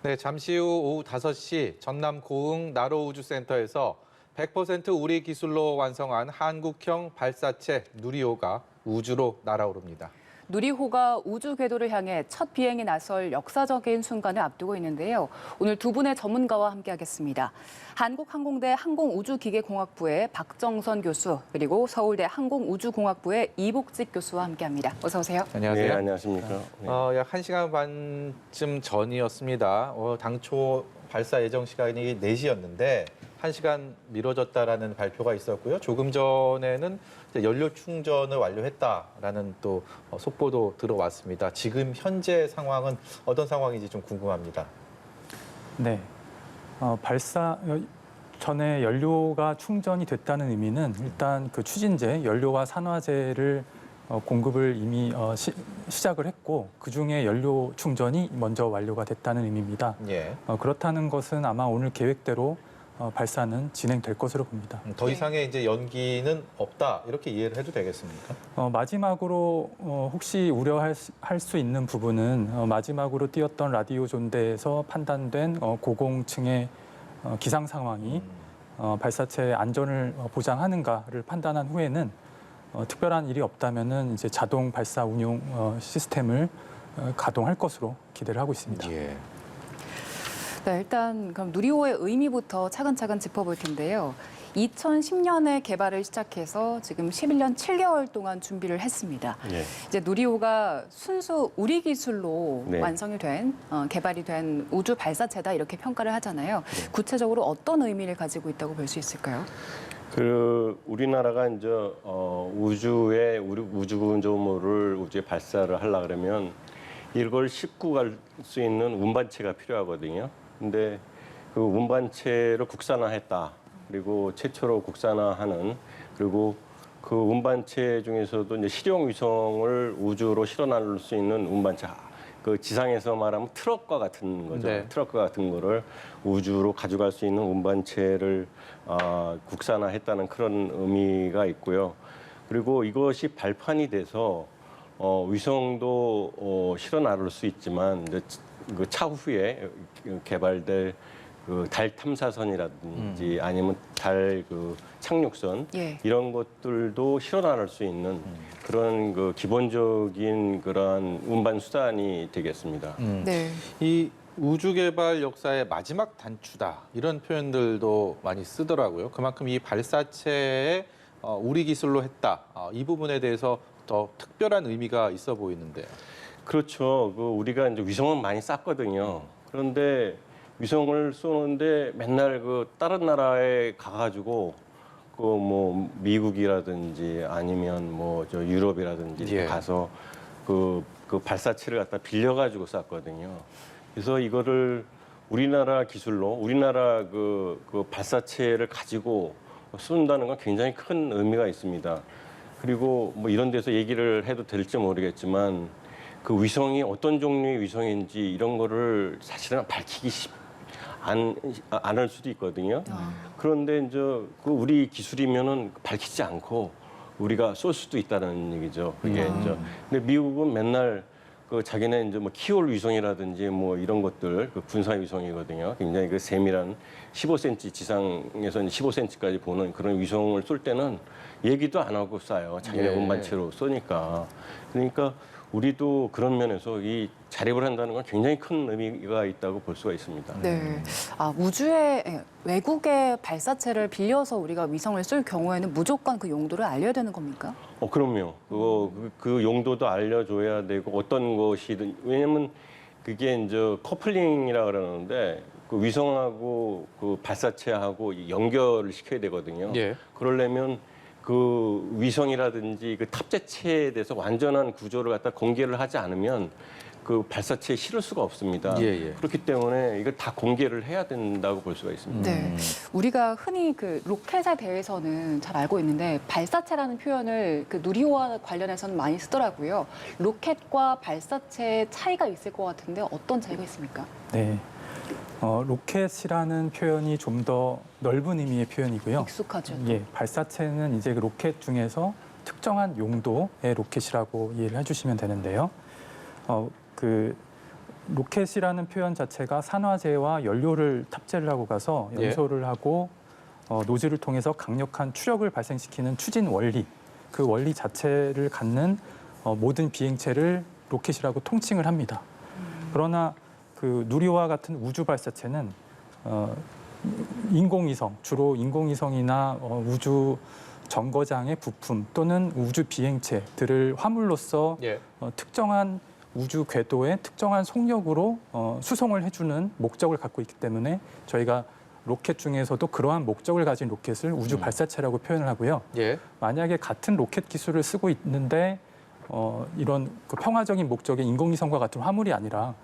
네, 잠시 후 오후 5시 전남 고흥 나로우주센터에서 100% 우리 기술로 완성한 한국형 발사체 누리호가 우주로 날아오릅니다. 누리호가 우주 궤도를 향해 첫 비행에 나설 역사적인 순간을 앞두고 있는데요. 오늘 두 분의 전문가와 함께하겠습니다. 한국항공대 항공우주기계공학부의 박정선 교수, 그리고 서울대 항공우주공학부의 이복직 교수와 함께합니다. 어서 오세요. 안녕하세요. 네, 안녕하십니까. 네. 약 1시간 반쯤 전이었습니다. 당초 발사 예정 시간이 4시였는데 1시간 미뤄졌다라는 발표가 있었고요. 조금 전에는 연료 충전을 완료했다라는 또 속보도 들어왔습니다. 지금 현재 상황은 어떤 상황인지 좀 궁금합니다. 네, 발사 전에 연료가 충전이 됐다는 의미는 일단 그 추진제, 연료와 산화제를 공급을 이미 시작을 했고 그중에 연료 충전이 먼저 완료가 됐다는 의미입니다. 예. 그렇다는 것은 아마 오늘 계획대로 발사는 진행될 것으로 봅니다. 더 이상의 이제 연기는 없다 이렇게 이해를 해도 되겠습니까? 마지막으로 혹시 우려할 수 있는 부분은 마지막으로 띄었던 라디오 존대에서 판단된 고공층의 기상 상황이 발사체의 안전을 보장하는가를 판단한 후에는 특별한 일이 없다면은 이제 자동 발사 운용 시스템을 가동할 것으로 기대를 하고 있습니다. 예. 네, 일단 그럼 누리호의 의미부터 차근차근 짚어볼 텐데요. 2010년에 개발을 시작해서 지금 11년 7개월 동안 준비를 했습니다. 예. 이제 누리호가 순수 우리 기술로 네. 완성이 된, 개발이 된 우주 발사체다 이렇게 평가를 하잖아요. 구체적으로 어떤 의미를 가지고 있다고 볼 수 있을까요? 우리나라가 이제 우주에 우주 구조물을 우주에 발사를 하려 그러면 이걸 싣고 갈 수 있는 운반체가 필요하거든요. 근데 그 운반체를 국산화했다. 그리고 최초로 국산화하는, 그리고 그 운반체 중에서도 이제 실용 위성을 우주로 실어 나를 수 있는 운반체, 그 지상에서 말하면 트럭과 같은 거죠. 네. 트럭과 같은 거를 우주로 가져갈 수 있는 운반체를 국산화했다는 그런 의미가 있고요. 그리고 이것이 발판이 돼서 위성도 실어 나를 수 있지만 이제 그 차후에 개발될 그 달 탐사선이라든지 아니면 달 그 착륙선 예. 이런 것들도 실어 나를 수 있는 그런 그 기본적인 그러한 운반 수단이 되겠습니다. 네. 이 우주 개발 역사의 마지막 단추다 이런 표현들도 많이 쓰더라고요. 그만큼 이 발사체에 우리 기술로 했다 이 부분에 대해서 더 특별한 의미가 있어 보이는데요. 그렇죠. 우리가 이제 위성은 많이 쐈거든요. 그런데 위성을 쏘는데 맨날 그 다른 나라에 가가지고 그 뭐 미국이라든지 아니면 뭐 저 유럽이라든지 이렇게 예. 가서 그 발사체를 갖다 빌려가지고 쐈거든요. 그래서 이거를 우리나라 기술로 우리나라 그 발사체를 가지고 쏜다는 건 굉장히 큰 의미가 있습니다. 그리고 뭐 이런 데서 얘기를 해도 될지 모르겠지만 그 위성이 어떤 종류의 위성인지 이런 거를 사실은 밝히기 안 할 수도 있거든요. 그런데 이제 그 우리 기술이면은 밝히지 않고 우리가 쏠 수도 있다는 얘기죠. 그게 이제 근데 미국은 맨날 그 자기네 이제 뭐 키올 위성이라든지 뭐 이런 것들 그 군사 위성이거든요. 굉장히 그 세밀한 15cm 지상에서 15cm까지 보는 그런 위성을 쏠 때는 얘기도 안 하고 쏴요. 자기네 예. 운반체로 쏘니까. 그러니까 우리도 그런 면에서 이 자립을 한다는 건 굉장히 큰 의미가 있다고 볼 수가 있습니다. 네. 우주에 외국의 발사체를 빌려서 우리가 위성을 쏠 경우에는 무조건 그 용도를 알려야 되는 겁니까? 그럼요. 그 용도도 알려줘야 되고 어떤 것이든 왜냐면 그게 이제 커플링이라 그러는데 그 위성하고 그 발사체하고 연결을 시켜야 되거든요. 예. 그러려면 그 위성이라든지 그 탑재체에 대해서 완전한 구조를 갖다 공개를 하지 않으면 그 발사체에 실을 수가 없습니다. 예, 예. 그렇기 때문에 이걸 다 공개를 해야 된다고 볼 수가 있습니다. 네. 우리가 흔히 그 로켓에 대해서는 잘 알고 있는데 발사체라는 표현을 그 누리호와 관련해서는 많이 쓰더라고요. 로켓과 발사체의 차이가 있을 것 같은데 어떤 차이가 있습니까? 네, 로켓이라는 표현이 좀 더 넓은 의미의 표현이고요. 익숙하죠. 예, 발사체는 이제 그 로켓 중에서 특정한 용도의 로켓이라고 이해를 해주시면 되는데요. 로켓이라는 표현 자체가 산화제와 연료를 탑재를 하고 가서 예. 연소를 하고 노즐을 통해서 강력한 추력을 발생시키는 추진 원리, 그 원리 자체를 갖는 모든 비행체를 로켓이라고 통칭을 합니다. 그러나 그 누리호와 같은 우주 발사체는 인공위성, 주로 인공위성이나 우주 정거장의 부품 또는 우주 비행체들을 화물로서 예. 특정한 우주 궤도의 특정한 속력으로 수송을 해주는 목적을 갖고 있기 때문에 저희가 로켓 중에서도 그러한 목적을 가진 로켓을 우주 발사체라고 표현을 하고요. 예. 만약에 같은 로켓 기술을 쓰고 있는데 이런 그 평화적인 목적의 인공위성과 같은 화물이 아니라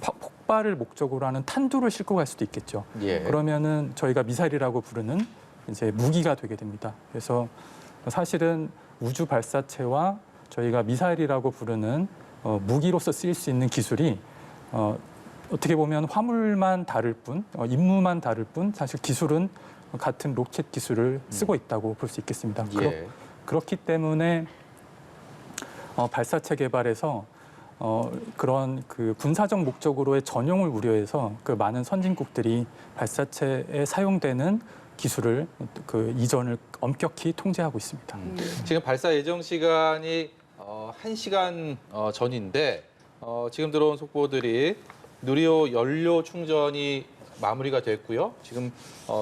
폭발을 목적으로 하는 탄두를 싣고 갈 수도 있겠죠. 예. 그러면은 저희가 미사일이라고 부르는 이제 무기가 되게 됩니다. 그래서 사실은 우주 발사체와 저희가 미사일이라고 부르는 무기로서 쓰일 수 있는 기술이 어떻게 보면 화물만 다를 뿐, 임무만 다를 뿐, 사실 기술은 같은 로켓 기술을 쓰고 있다고 볼 수 있겠습니다. 예. 그렇기 때문에 발사체 개발에서 그런 그 군사적 목적으로의 전용을 우려해서 그 많은 선진국들이 발사체에 사용되는 기술을 그 이전을 엄격히 통제하고 있습니다. 지금 발사 예정 시간이 1시간 전인데 지금 들어온 속보들이 누리호 연료 충전이 마무리가 됐고요. 지금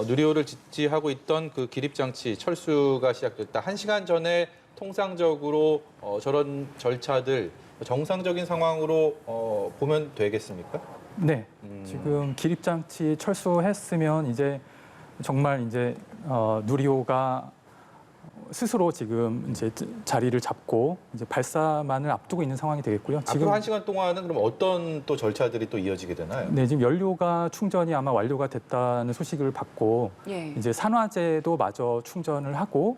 누리호를 지지하고 있던 그 기립 장치 철수가 시작됐다. 1시간 전에 통상적으로 저런 절차들 정상적인 상황으로 보면 되겠습니까? 네, 지금 기립장치 철수했으면 이제 정말 이제 누리호가 스스로 지금 이제 자리를 잡고 이제 발사만을 앞두고 있는 상황이 되겠고요. 앞으로 1시간 동안은 그럼 어떤 또 절차들이 또 이어지게 되나요? 네, 지금 연료가 충전이 아마 완료가 됐다는 소식을 받고 예. 이제 산화제도 마저 충전을 하고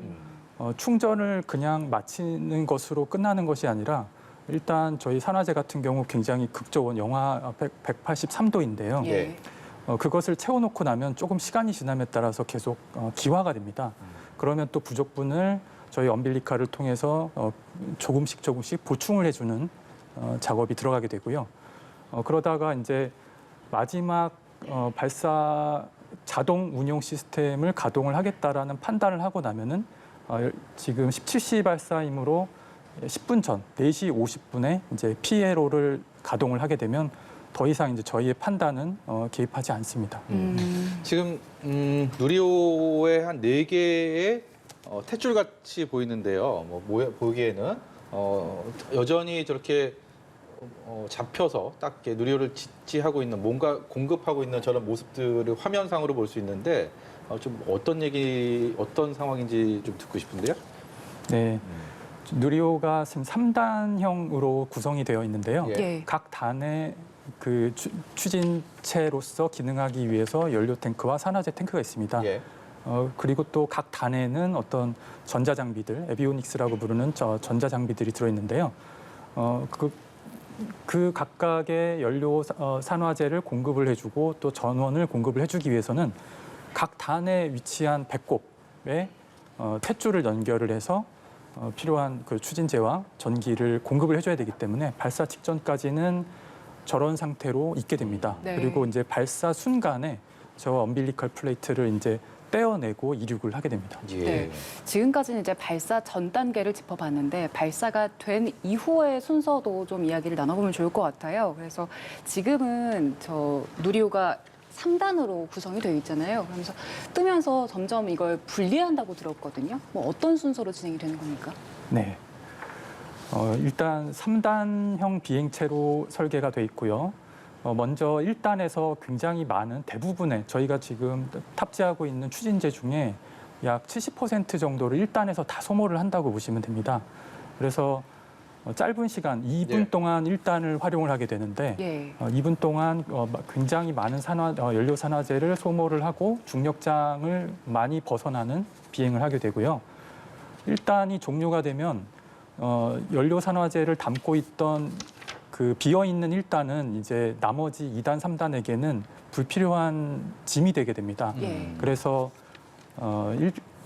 충전을 그냥 마치는 것으로 끝나는 것이 아니라 일단 저희 산화제 같은 경우 굉장히 극저온 영하 183도인데요. 예. 그것을 채워놓고 나면 조금 시간이 지남에 따라서 계속 기화가 됩니다. 그러면 또 부족분을 저희 엄빌리카를 통해서 조금씩 보충을 해주는 작업이 들어가게 되고요. 그러다가 이제 마지막 발사 자동 운용 시스템을 가동을 하겠다라는 판단을 하고 나면은 지금 17시 발사이므로 10분 전 4시 50분에 이제 PLO를 가동을 하게 되면 더 이상 이제 저희의 판단은 개입하지 않습니다. 지금 누리호에 한 4개의 탯줄 같이 보이는데요. 보기에는 여전히 저렇게 잡혀서 딱 이렇게 누리호를 지지하고 있는 뭔가 공급하고 있는 저런 모습들을 화면상으로 볼 수 있는데 좀 어떤 상황인지 좀 듣고 싶은데요. 네. 누리호가 지금 3단형으로 구성이 되어 있는데요. 예. 예. 각 단에 그 추진체로서 기능하기 위해서 연료 탱크와 산화제 탱크가 있습니다. 예. 그리고 또 각 단에는 어떤 전자장비들, 에비오닉스라고 부르는 전자장비들이 들어있는데요. 그 각각의 연료 산화제를 공급을 해주고 또 전원을 공급을 해주기 위해서는 각 단에 위치한 배꼽에 탯줄을 연결을 해서 필요한 그 추진제와 전기를 공급을 해줘야 되기 때문에 발사 직전까지는 저런 상태로 있게 됩니다. 네. 그리고 이제 발사 순간에 저 엄빌리컬 플레이트를 이제 떼어내고 이륙을 하게 됩니다. 예. 네. 지금까지는 이제 발사 전 단계를 짚어봤는데 발사가 된 이후의 순서도 좀 이야기를 나눠보면 좋을 것 같아요. 그래서 지금은 저 누리호가 3단으로 구성이 되어 있잖아요. 그러면서 뜨면서 점점 이걸 분리한다고 들었거든요. 뭐 어떤 순서로 진행이 되는 겁니까? 네. 일단 3단형 비행체로 설계가 돼 있고요. 먼저 1단에서 굉장히 많은 대부분의 저희가 지금 탑재하고 있는 추진제 중에 약 70% 정도를 1단에서 다 소모를 한다고 보시면 됩니다. 그래서 짧은 시간 2분 예. 동안 1단을 활용을 하게 되는데 예. 2분 동안 굉장히 많은 연료 산화제를 소모를 하고 중력장을 많이 벗어나는 비행을 하게 되고요. 1단이 종료가 되면 연료 산화제를 담고 있던 그 비어 있는 1단은 이제 나머지 2단, 3단에게는 불필요한 짐이 되게 됩니다. 예. 그래서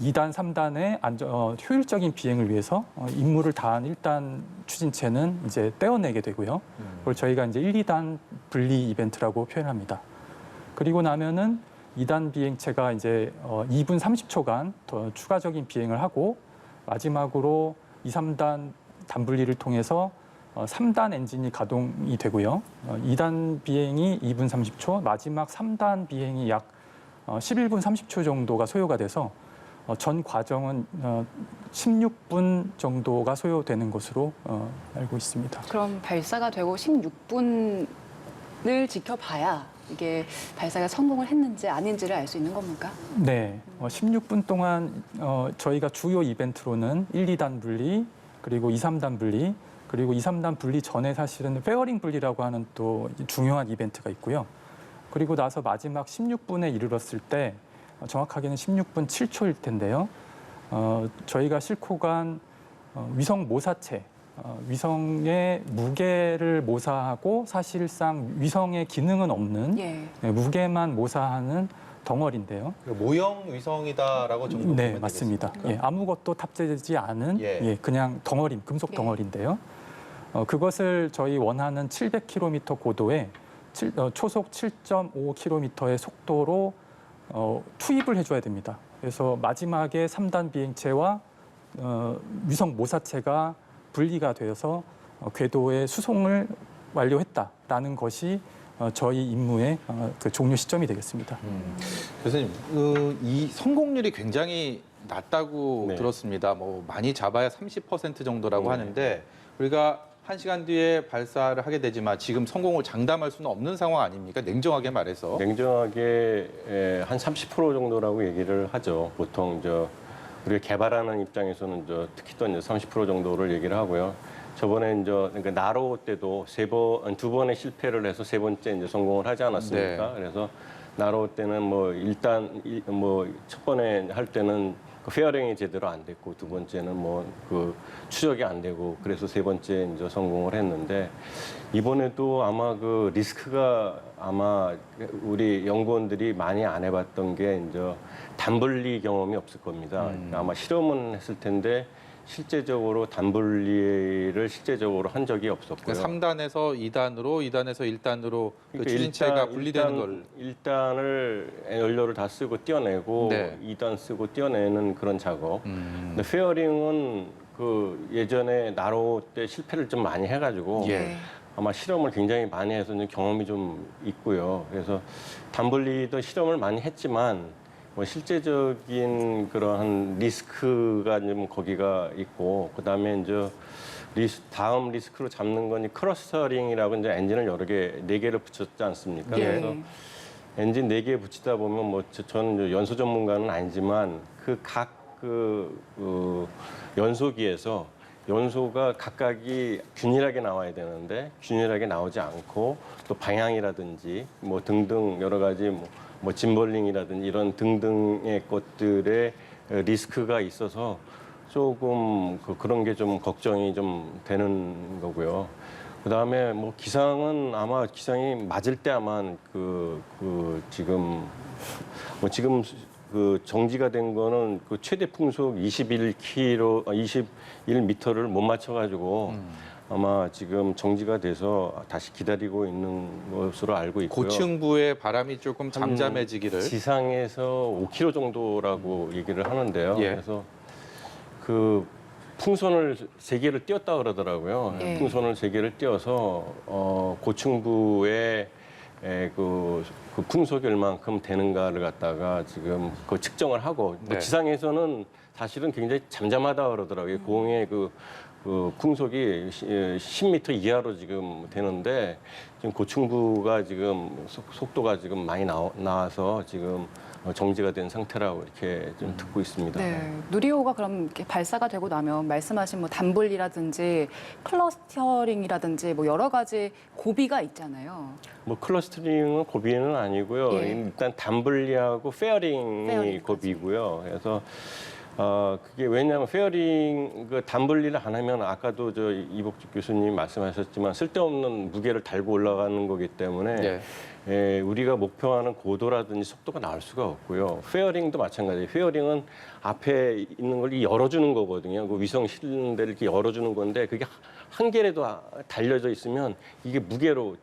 2단, 3단의 효율적인 비행을 위해서 임무를 다한 1단 추진체는 이제 떼어내게 되고요. 그걸 저희가 이제 1, 2단 분리 이벤트라고 표현합니다. 그리고 나면은 2단 비행체가 이제 2분 30초간 더 추가적인 비행을 하고 마지막으로 2, 3단 단분리를 통해서 3단 엔진이 가동이 되고요. 2단 비행이 2분 30초, 마지막 3단 비행이 약 11분 30초 정도가 소요가 돼서 전 과정은 16분 정도가 소요되는 것으로 알고 있습니다. 그럼 발사가 되고 16분을 지켜봐야 이게 발사가 성공을 했는지 아닌지를 알 수 있는 겁니까? 네, 16분 동안 저희가 주요 이벤트로는 1, 2단 분리, 그리고 2, 3단 분리, 그리고 2, 3단 분리 전에 사실은 페어링 분리라고 하는 또 중요한 이벤트가 있고요. 그리고 나서 마지막 16분에 이르렀을 때 정확하게는 16분 7초일 텐데요. 저희가 싣고 간 위성 모사체, 위성의 무게를 모사하고 사실상 위성의 기능은 없는 예. 무게만 모사하는 덩어리인데요. 모형 위성이다라고 좀 보면 네, 맞습니다. 되겠습니까? 예, 아무것도 탑재되지 않은 예. 그냥 덩어리, 금속 예. 덩어리인데요. 그것을 저희 원하는 700km 고도에 초속 7.5km의 속도로 투입을 해줘야 됩니다. 그래서 마지막에 3단 비행체와 위성 모사체가 분리가 되어서 궤도의 수송을 완료했다라는 것이 저희 임무의 그 종료 시점이 되겠습니다. 교수님, 이 성공률이 굉장히 낮다고 네. 들었습니다. 뭐 많이 잡아야 30% 정도라고 네. 하는데 우리가 1시간 뒤에 발사를 하게 되지만 지금 성공을 장담할 수는 없는 상황 아닙니까? 냉정하게 말해서. 냉정하게 한 30% 정도라고 얘기를 하죠. 보통 우리가 개발하는 입장에서는 특히 또 이제 30% 정도를 얘기를 하고요. 저번에 이제 그러니까 나로 때도 두 번의 실패를 해서 세 번째 이제 성공을 하지 않았습니까? 네. 그래서 나로 때는 첫 번에 할 때는 그 페어링이 제대로 안 됐고 두 번째는 그 추적이 안 되고 그래서 세 번째 이제 성공을 했는데 이번에도 아마 그 리스크가 아마 우리 연구원들이 많이 안 해봤던 게 이제 단분리 경험이 없을 겁니다. 아마 실험은 했을 텐데 실제적으로 단분리를 실제적으로 한 적이 없었고요. 3단에서 2단으로, 2단에서 1단으로 그 추진체가 분리되는 걸. 1단을 연료를 다 쓰고 띄어내고 네. 2단 쓰고 띄어내는 그런 작업. 근데 페어링은 그 예전에 나로 때 실패를 좀 많이 해가지고 예. 아마 실험을 굉장히 많이 해서 이제 경험이 좀 있고요. 그래서 단분리도 실험을 많이 했지만 실제적인 그러한 리스크가 좀 거기가 있고 그다음에 이제 다음 리스크로 잡는 건 클러스터링이라고 이제 엔진을 여러 개, 4개를 붙였지 않습니까? 예. 그래서 엔진 4개 붙이다 보면 저는 연소 전문가는 아니지만 그 연소기에서 연소가 각각이 균일하게 나와야 되는데 균일하게 나오지 않고 또 방향이라든지 등등 여러 가지 짐벌링이라든지 이런 등등의 것들의 리스크가 있어서 조금 그런 게 좀 걱정이 좀 되는 거고요. 그다음에 기상은 아마 기상이 맞을 때 아마 지금 그 정지가 된 거는 그 최대 풍속 21m를 못 맞춰가지고 아마 지금 정지가 돼서 다시 기다리고 있는 것으로 알고 있고요. 고층부의 바람이 조금 잠잠해지기를. 지상에서 5km 정도라고 얘기를 하는데요. 예. 그래서 그 풍선을 3개를 띄웠다 그러더라고요. 예. 풍선을 3개를 띄워서 고층부의 그 풍속이 얼만큼 되는가를 갖다가 지금 그 측정을 하고 네. 지상에서는 사실은 굉장히 잠잠하다 그러더라고요. 공의 그 풍속이 10m 이하로 지금 되는데 지금 고층부가 지금 속도가 지금 많이 나와서 지금 정지가 된 상태라고 이렇게 좀 듣고 있습니다. 네, 누리호가 그럼 이렇게 발사가 되고 나면 말씀하신 단분리라든지 클러스터링이라든지 여러 가지 고비가 있잖아요. 클러스터링은 고비는 아니고요. 예. 일단 단분리하고 페어링이 페어링까지. 고비고요. 그래서 그게 왜냐하면 페어링 그 단분리를 안 하면 아까도 저 이복직 교수님 말씀하셨지만 쓸데없는 무게를 달고 올라가는 거기 때문에 예. 우리가 목표하는 고도라든지 속도가 나올 수가 없고요. 페어링도 마찬가지예요. 페어링은 앞에 있는 걸 열어주는 거거든요. 그 위성 실는 데를 이렇게 열어주는 건데 그게 한 개라도 달려져 있으면 이게 무게로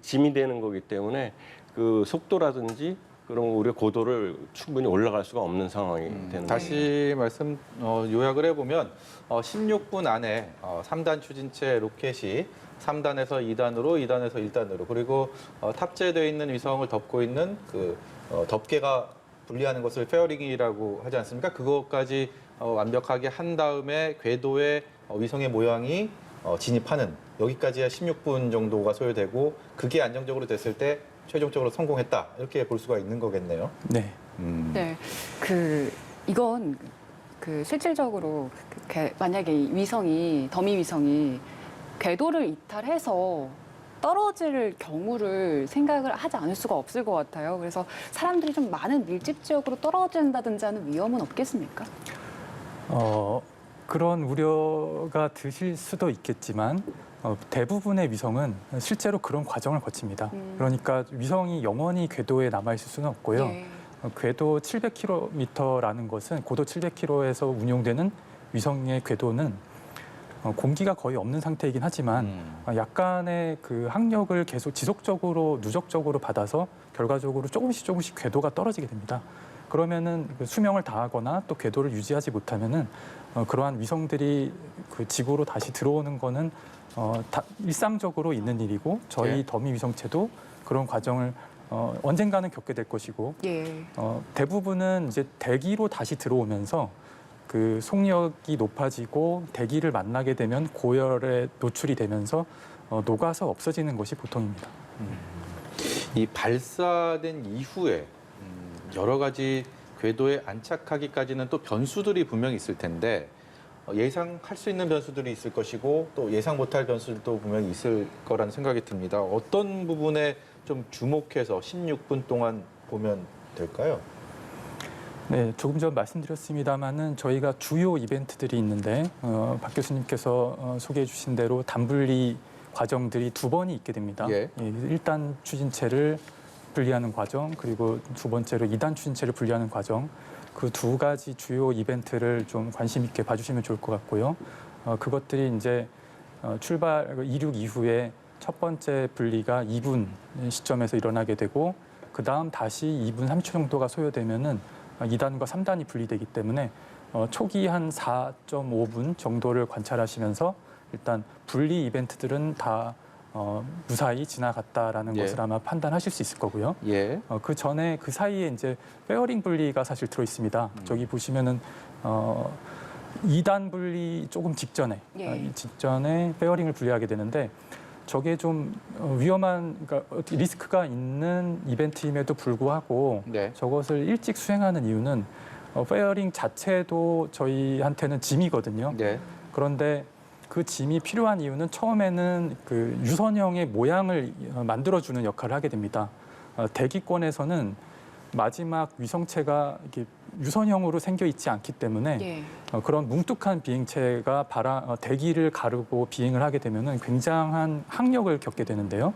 짐이 되는 거기 때문에 그 속도라든지 그런 우리가 고도를 충분히 올라갈 수가 없는 상황이 되는 거예요. 다시 말씀 요약을 해보면 16분 안에 3단 추진체 로켓이 3단에서 2단으로, 2단에서 1단으로 그리고 탑재되어 있는 위성을 덮고 있는 그 덮개가 분리하는 것을 페어링이라고 하지 않습니까? 그것까지 완벽하게 한 다음에 궤도에 위성의 모양이 진입하는 여기까지야 16분 정도가 소요되고 그게 안정적으로 됐을 때 최종적으로 성공했다 이렇게 볼 수가 있는 거겠네요. 네. 네, 이건 실질적으로 만약에 이 위성이 더미 위성이 궤도를 이탈해서 떨어질 경우를 생각을 하지 않을 수가 없을 것 같아요. 그래서 사람들이 좀 많은 밀집 지역으로 떨어진다든지 하는 위험은 없겠습니까? 그런 우려가 드실 수도 있겠지만 대부분의 위성은 실제로 그런 과정을 거칩니다. 그러니까 위성이 영원히 궤도에 남아있을 수는 없고요. 예. 궤도 700km라는 것은 고도 700km에서 운용되는 위성의 궤도는 공기가 거의 없는 상태이긴 하지만 약간의 그 항력을 계속 지속적으로 누적적으로 받아서 결과적으로 조금씩 궤도가 떨어지게 됩니다. 그러면은 그 수명을 다하거나 또 궤도를 유지하지 못하면은 그러한 위성들이 그 지구로 다시 들어오는 거는 일상적으로 있는 일이고 저희 네. 더미 위성체도 그런 과정을 언젠가는 겪게 될 것이고 예. 대부분은 이제 대기로 다시 들어오면서 그 속력이 높아지고 대기를 만나게 되면 고열에 노출이 되면서 녹아서 없어지는 것이 보통입니다. 이 발사된 이후에 여러 가지 궤도에 안착하기까지는 또 변수들이 분명히 있을 텐데 예상할 수 있는 변수들이 있을 것이고 또 예상 못할 변수들도 분명히 있을 거라는 생각이 듭니다. 어떤 부분에 좀 주목해서 16분 동안 보면 될까요? 네, 조금 전 말씀드렸습니다마는 저희가 주요 이벤트들이 있는데 박 교수님께서 소개해 주신 대로 단분리 과정들이 두 번이 있게 됩니다. 예. 1단 추진체를 분리하는 과정, 그리고 두 번째로 2단 추진체를 분리하는 과정, 그 두 가지 주요 이벤트를 좀 관심 있게 봐주시면 좋을 것 같고요. 그것들이 이제 출발 이륙 이후에 첫 번째 분리가 2분 시점에서 일어나게 되고 그 다음 다시 2분 30초 정도가 소요되면은 2단과 3단이 분리되기 때문에 초기 한 4.5분 정도를 관찰하시면서 일단 분리 이벤트들은 다 무사히 지나갔다라는 예. 것을 아마 판단하실 수 있을 거고요. 예. 그 전에 그 사이에 이제 페어링 분리가 사실 들어 있습니다. 저기 보시면은 2단 분리 조금 직전에 예. 이 직전에 페어링을 분리하게 되는데 저게 좀 위험한 그러니까 리스크가 있는 이벤트임에도 불구하고 네. 저것을 일찍 수행하는 이유는 페어링 자체도 저희한테는 짐이거든요. 네. 그런데 그 짐이 필요한 이유는 처음에는 그 유선형의 모양을 만들어주는 역할을 하게 됩니다. 대기권에서는 마지막 위성체가 이렇게 유선형으로 생겨 있지 않기 때문에 예. 그런 뭉툭한 비행체가 대기를 가르고 비행을 하게 되면은 굉장한 항력을 겪게 되는데요.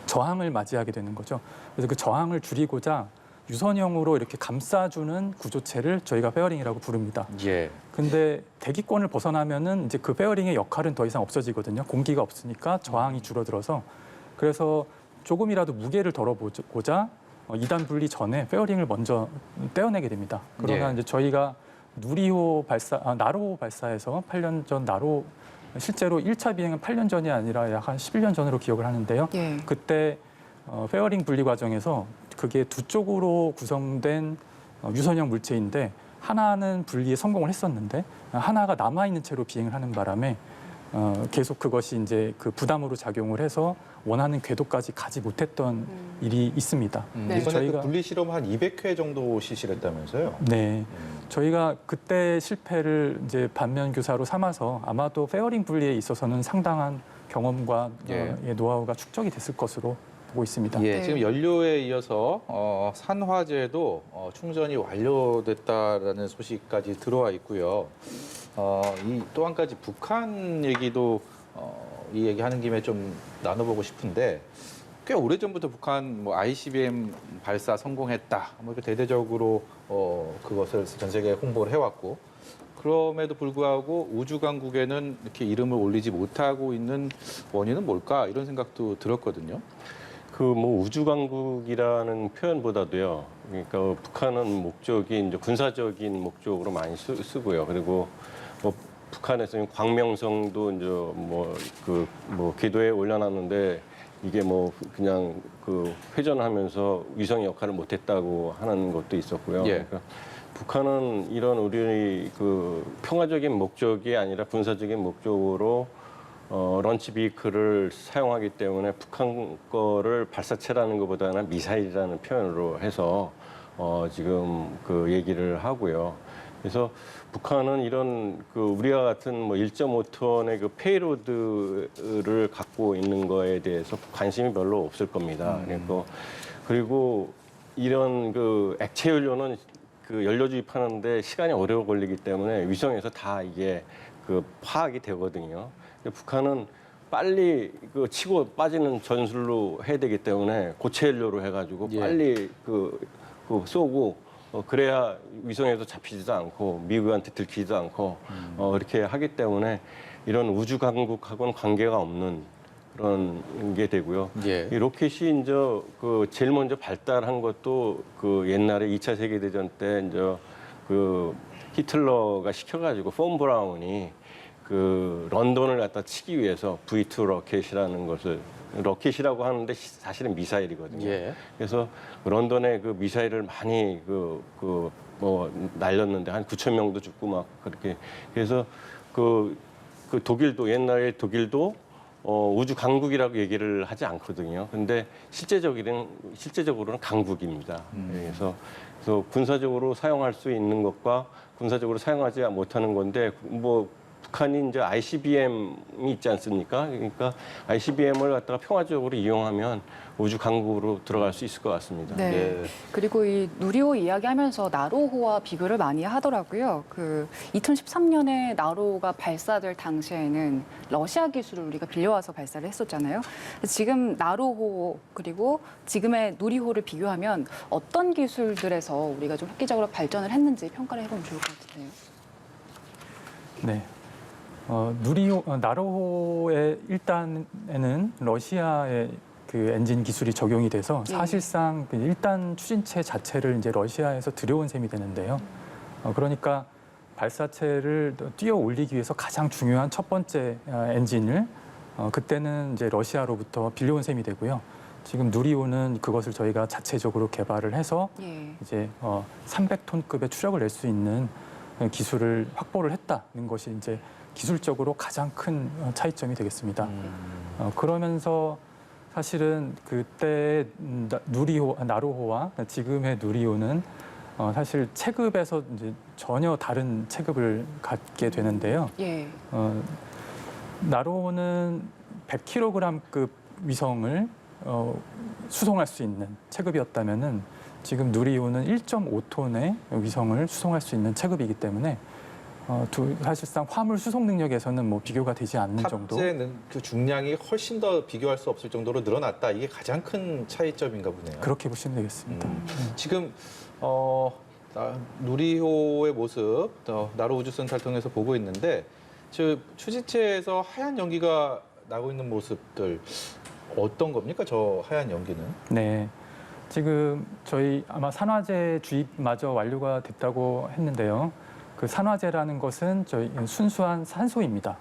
저항을 맞이하게 되는 거죠. 그래서 그 저항을 줄이고자 유선형으로 이렇게 감싸주는 구조체를 저희가 페어링이라고 부릅니다. 예. 근데 대기권을 벗어나면은 이제 그 페어링의 역할은 더 이상 없어지거든요. 공기가 없으니까 저항이 줄어들어서 그래서 조금이라도 무게를 덜어보고자 2단 분리 전에 페어링을 먼저 떼어내게 됩니다. 그러나 예. 이제 저희가 누리호 나로 발사에서 8년 전 나로 실제로 1차 비행은 8년 전이 아니라 약 한 11년 전으로 기억을 하는데요. 예. 그때 페어링 분리 과정에서 그게 두 쪽으로 구성된 유선형 물체인데 하나는 분리에 성공을 했었는데 하나가 남아있는 채로 비행을 하는 바람에 계속 그것이 이제 그 부담으로 작용을 해서 원하는 궤도까지 가지 못했던 일이 있습니다. 네. 이번에 저희가- 그 분리 실험 한 200회 정도 실시를 했다면서요? 네. 저희가 그때 실패를 이제 반면 교사로 삼아서 아마도 페어링 분리에 있어서는 상당한 경험과 예. 노하우가 축적이 됐을 것으로 보고 있습니다. 예, 네. 지금 연료에 이어서 산화제도 충전이 완료됐다라는 소식까지 들어와 있고요. 이 또 한 가지 북한 얘기도 이 얘기하는 김에 좀 나눠보고 싶은데 꽤 오래전부터 북한 뭐 ICBM 발사 성공했다. 뭐 이렇게 대대적으로 그것을 전 세계에 홍보를 해왔고 그럼에도 불구하고 우주 강국에는 이렇게 이름을 올리지 못하고 있는 원인은 뭘까 이런 생각도 들었거든요. 그 뭐 우주 강국이라는 표현보다도요. 그러니까 북한은 목적이 이제 군사적인 목적으로 많이 쓰고요. 그리고 뭐 북한에서는 광명성도 이제 뭐 궤도에 올려놨는데 이게 뭐 그냥 그 회전하면서 위성 역할을 못했다고 하는 것도 있었고요. 예. 그러니까 북한은 이런 우리 그 평화적인 목적이 아니라 군사적인 목적으로 런치 비클을 사용하기 때문에 북한 거를 발사체라는 것보다는 미사일이라는 표현으로 해서 지금 그 얘기를 하고요. 그래서 북한은 이런 그 우리와 같은 뭐 1.5톤의 그 페이로드를 갖고 있는 거에 대해서 관심이 별로 없을 겁니다. 그리고 이런 그 액체 연료는 그 연료 주입하는데 시간이 오래 걸리기 때문에 위성에서 다 이게 그 파악이 되거든요. 북한은 빨리 그 치고 빠지는 전술로 해야 되기 때문에 고체 연료로 해가지고 예. 빨리 그 쏘고 그래야 위성에도 잡히지도 않고 미국한테 들키지도 않고 이렇게 하기 때문에 이런 우주 강국하고는 관계가 없는 그런 게 되고요. 예. 이 로켓이 이제 그 제일 먼저 발달한 것도 그 옛날에 2차 세계대전 때 이제 그 히틀러가 시켜가지고 폰 브라운이 그 런던을 갖다 치기 위해서 V2 로켓이라는 것을 로켓이라고 하는데 사실은 미사일이거든요. 예. 그래서 런던에 그 미사일을 많이 뭐 날렸는데 한 9천 명도 죽고 막 그렇게 그래서 그 독일도 옛날에 독일도 우주 강국이라고 얘기를 하지 않거든요. 근데 실제적으로는 강국입니다. 그래서 군사적으로 사용할 수 있는 것과 군사적으로 사용하지 못하는 건데 뭐 북한이 이제 ICBM이 있지 않습니까? 그러니까 ICBM을 갖다가 평화적으로 이용하면 우주 강국으로 들어갈 수 있을 것 같습니다. 네. 예. 그리고 이 누리호 이야기하면서 나로호와 비교를 많이 하더라고요. 그 2013년에 나로호가 발사될 당시에는 러시아 기술을 우리가 빌려와서 발사를 했었잖아요. 지금 나로호 그리고 지금의 누리호를 비교하면 어떤 기술들에서 우리가 좀 획기적으로 발전을 했는지 평가를 해보면 좋을 것 같은데요. 네. 나로호의 일단에는 러시아의 그 엔진 기술이 적용이 돼서 사실상 그 1단 추진체 자체를 이제 러시아에서 들여온 셈이 되는데요. 그러니까 발사체를 뛰어 올리기 위해서 가장 중요한 첫 번째 엔진을 그때는 이제 러시아로부터 빌려온 셈이 되고요. 지금 누리호는 그것을 저희가 자체적으로 개발을 해서 이제 300톤급의 추력을 낼 수 있는 기술을 확보를 했다는 것이 이제 기술적으로 가장 큰 차이점이 되겠습니다. 그러면서 사실은 그때 나로호와 지금의 누리호는 사실 체급에서 이제 전혀 다른 체급을 갖게 되는데요. 나로호는 100kg급 위성을 수송할 수 있는 체급이었다면은 지금 누리호는 1.5톤의 위성을 수송할 수 있는 체급이기 때문에 사실상 화물 수송 능력에서는 뭐 비교가 되지 않는 정도. 탑재는 그 중량이 훨씬 더 비교할 수 없을 정도로 늘어났다. 이게 가장 큰 차이점인가 보네요. 그렇게 보시면 되겠습니다. 지금 누리호의 모습 나로 우주센터를 통해서 보고 있는데 추진체에서 하얀 연기가 나고 있는 모습들 어떤 겁니까? 저 하얀 연기는? 네. 지금 저희 아마 산화제 주입마저 완료가 됐다고 했는데요. 그 산화제라는 것은 저희 순수한 산소입니다.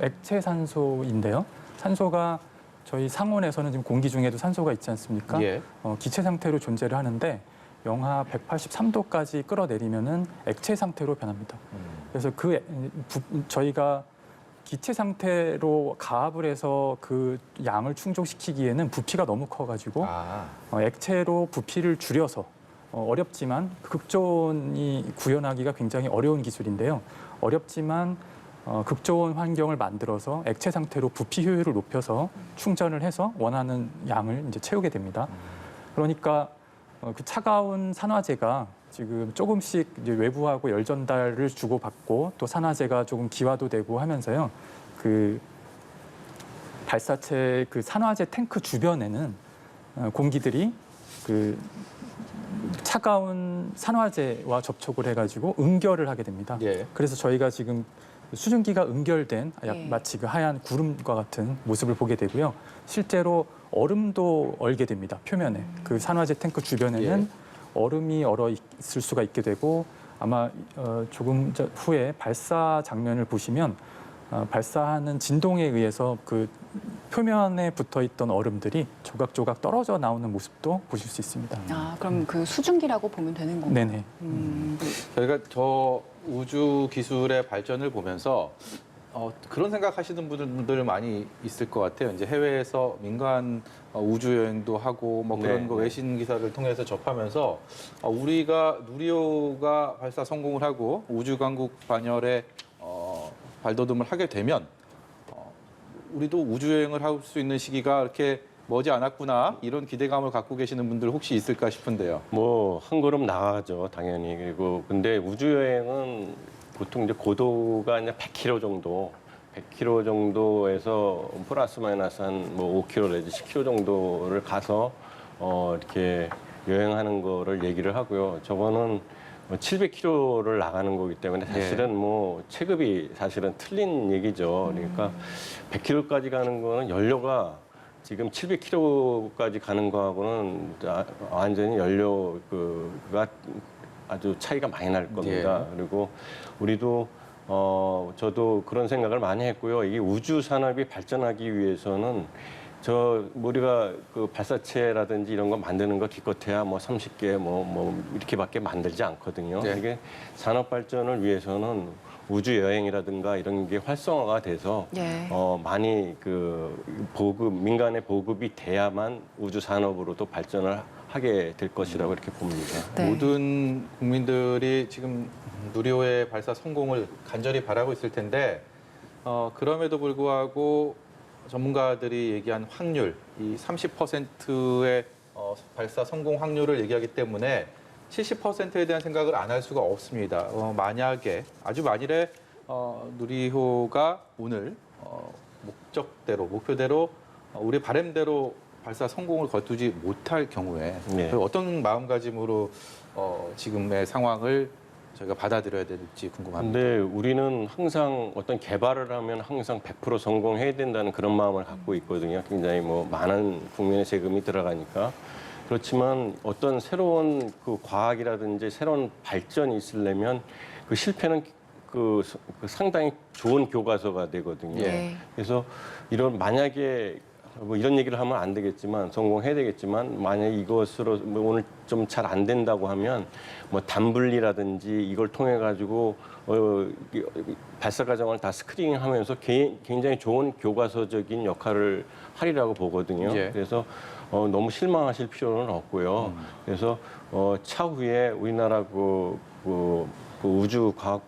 액체 산소인데요. 산소가 저희 상온에서는 지금 공기 중에도 산소가 있지 않습니까? 예. 기체 상태로 존재를 하는데 영하 183도까지 끌어내리면은 액체 상태로 변합니다. 그래서 저희가 기체 상태로 가압을 해서 그 양을 충족시키기에는 부피가 너무 커가지고 액체로 부피를 줄여서 어렵지만 극존이 구현하기가 굉장히 어려운 기술인데요. 어렵지만 극좋은 환경을 만들어서 액체 상태로 부피 효율을 높여서 충전을 해서 원하는 양을 이제 채우게 됩니다. 그러니까 그 차가운 산화제가 지금 조금씩 이제 외부하고 열 전달을 주고받고 또 산화제가 조금 기화도 되고 하면서요. 그 발사체 그 산화제 탱크 주변에는 공기들이 그 차가운 산화제와 접촉을 해가지고 응결을 하게 됩니다. 예. 그래서 저희가 지금 수증기가 응결된 예. 마치 그 하얀 구름과 같은 모습을 보게 되고요. 실제로 얼음도 얼게 됩니다. 표면에. 그 산화제 탱크 주변에는 예. 얼음이 얼어 있을 수가 있게 되고 아마 조금 후에 발사 장면을 보시면 발사하는 진동에 의해서 그 표면에 붙어 있던 얼음들이 조각조각 떨어져 나오는 모습도 보실 수 있습니다. 아, 그럼 그 수증기라고 보면 되는 건가요? 네네. 저희가 저 우주 기술의 발전을 보면서 그런 생각하시는 분들 많이 있을 것 같아요. 이제 해외에서 민간 우주 여행도 하고 뭐 그런 네, 거 네. 외신 기사를 통해서 접하면서 우리가 누리호가 발사 성공을 하고 우주 강국 반열에 발돋움을 하게 되면 우리도 우주 여행을 할 수 있는 시기가 이렇게 머지 않았구나 이런 기대감을 갖고 계시는 분들 혹시 있을까 싶은데요. 뭐 한 걸음 나가죠, 당연히. 그리고 근데 우주 여행은 보통 이제 고도가 이제 100km 정도, 100km 정도에서 플러스 마이너스 한 뭐 5km 내지 10km 정도를 가서 이렇게 여행하는 거를 얘기를 하고요. 저거는 700km를 나가는 거기 때문에 사실은 뭐 체급이 사실은 틀린 얘기죠. 그러니까 100km까지 가는 거는 연료가 지금 700km까지 가는 거하고는 완전히 연료가 아주 차이가 많이 날 겁니다. 그리고 우리도 저도 그런 생각을 많이 했고요. 이게 우주 산업이 발전하기 위해서는 우리가 그 발사체라든지 이런 거 만드는 거 기껏해야 뭐 30개 뭐 이렇게밖에 만들지 않거든요. 네. 이게 산업 발전을 위해서는 우주 여행이라든가 이런 게 활성화가 돼서 예. 많이 그 민간의 보급이 돼야만 우주 산업으로도 발전을 하게 될 것이라고 이렇게 봅니다. 네. 모든 국민들이 지금 누리호의 발사 성공을 간절히 바라고 있을 텐데 그럼에도 불구하고 전문가들이 얘기한 확률, 이 30%의 발사 성공 확률을 얘기하기 때문에 70%에 대한 생각을 안 할 수가 없습니다. 만약에 아주 만일에 누리호가 오늘 목표대로 우리 바람대로 발사 성공을 거두지 못할 경우에 네. 어떤 마음가짐으로 지금의 상황을 저희가 받아들여야 될지 궁금합니다. 근데 우리는 항상 어떤 개발을 하면 항상 100% 성공해야 된다는 그런 마음을 갖고 있거든요. 굉장히 뭐 많은 국민의 세금이 들어가니까. 그렇지만 어떤 새로운 그 과학이라든지 새로운 발전이 있으려면 그 실패는 그 상당히 좋은 교과서가 되거든요. 예. 그래서 만약에 뭐 이런 얘기를 하면 안 되겠지만 성공해야 되겠지만 만약에 이것으로 뭐 오늘 좀 잘 안 된다고 하면 뭐 단분리라든지 이걸 통해 가지고 발사 과정을 다 스크리닝하면서 굉장히 좋은 교과서적인 역할을 하리라고 보거든요. 예. 그래서 너무 실망하실 필요는 없고요. 그래서 차후에 우리나라 그 우주 과학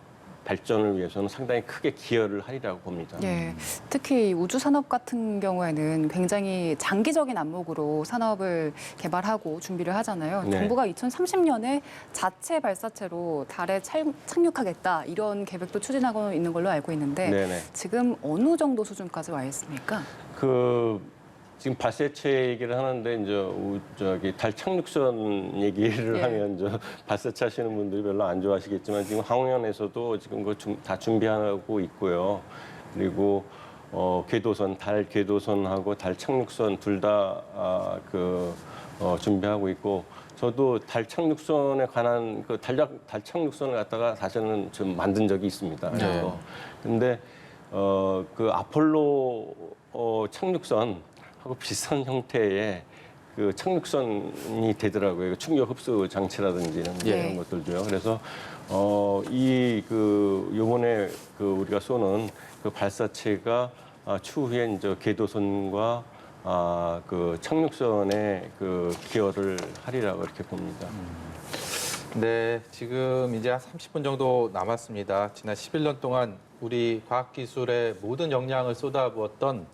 발전을 위해서는 상당히 크게 기여를 하리라고 봅니다. 예, 특히 우주 산업 같은 경우에는 굉장히 장기적인 안목으로 산업을 개발하고 준비를 하잖아요. 네. 정부가 2030년에 자체 발사체로 달에 착륙하겠다 이런 계획도 추진하고 있는 걸로 알고 있는데 네네. 지금 어느 정도 수준까지 와 있습니까? 지금 발사체 얘기를 하는데 이제 달 착륙선 얘기를 예. 하면 발사체 하시는 분들이 별로 안 좋아하시겠지만 지금 항공연에서도 지금 그거 다 준비하고 있고요. 그리고 달 궤도선하고 달 착륙선 둘 다 준비하고 있고 저도 달 착륙선에 관한 달 착륙선을 갖다가 사실은 좀 만든 적이 있습니다. 그래서 근데 그 아폴로 착륙선 하고 비슷한 형태의 그 착륙선이 되더라고요. 충격 흡수 장치라든지 이런 것들도요. 그래서 요번에 우리가 쏘는 그 발사체가 추후에 이제 궤도선과 그 착륙선에 기여를 하리라고 이렇게 봅니다. 네, 지금 이제 한 30분 정도 남았습니다. 지난 11년 동안 우리 과학기술의 모든 역량을 쏟아부었던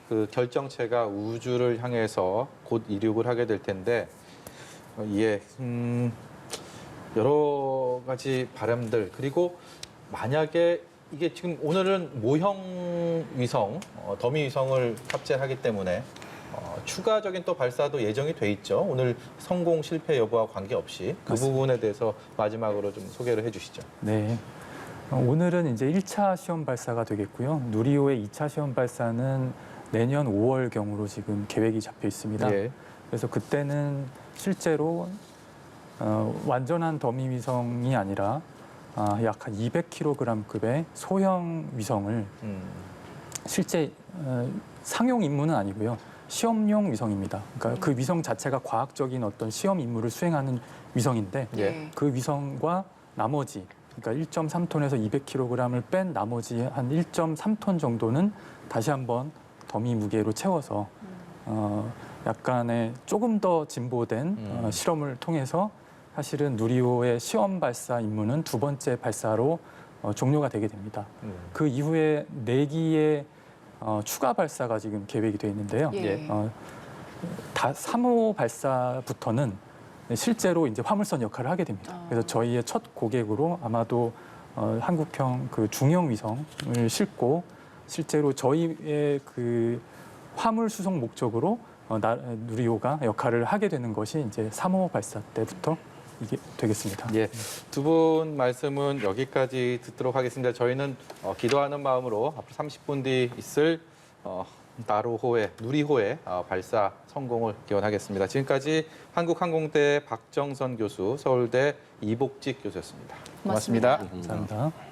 그 결정체가 우주를 향해서 곧 이륙을 하게 될 텐데 이에 여러 가지 바람들 그리고 만약에 이게 지금 오늘은 모형 위성, 더미 위성을 탑재하기 때문에 추가적인 또 발사도 예정이 돼 있죠. 오늘 성공 실패 여부와 관계없이 그 맞습니다. 부분에 대해서 마지막으로 좀 소개를 해주시죠. 네. 오늘은 이제 1차 시험 발사가 되겠고요. 누리호의 2차 시험 발사는 내년 5월경으로 지금 계획이 잡혀 있습니다. 예. 그래서 그때는 실제로 완전한 더미 위성이 아니라 약 한 200kg급의 소형 위성을 실제 상용 임무는 아니고요. 시험용 위성입니다. 그러니까 그 위성 자체가 과학적인 어떤 시험 임무를 수행하는 위성인데 예. 그 위성과 나머지 그러니까 1.3톤에서 200kg을 뺀 나머지 한 1.3톤 정도는 다시 한번 더미 무게로 채워서 약간의 조금 더 진보된 실험을 통해서 사실은 누리호의 시험 발사 임무는 두 번째 발사로 종료가 되게 됩니다. 그 이후에 4기의 추가 발사가 지금 계획이 되어 있는데요. 예. 다 3호 발사부터는 실제로 이제 화물선 역할을 하게 됩니다. 그래서 저희의 첫 고객으로 아마도 한국형 그 중형 위성을 싣고 실제로 저희의 그 화물 수송 목적으로 누리호가 역할을 하게 되는 것이 이제 3호 발사 때부터 이게 되겠습니다. 예, 두 분 말씀은 여기까지 듣도록 하겠습니다. 저희는 기도하는 마음으로 앞으로 30분 뒤 있을 누리호의 발사 성공을 기원하겠습니다. 지금까지 한국항공대 박정선 교수, 서울대 이복직 교수였습니다. 고맙습니다. 고맙습니다. 감사합니다.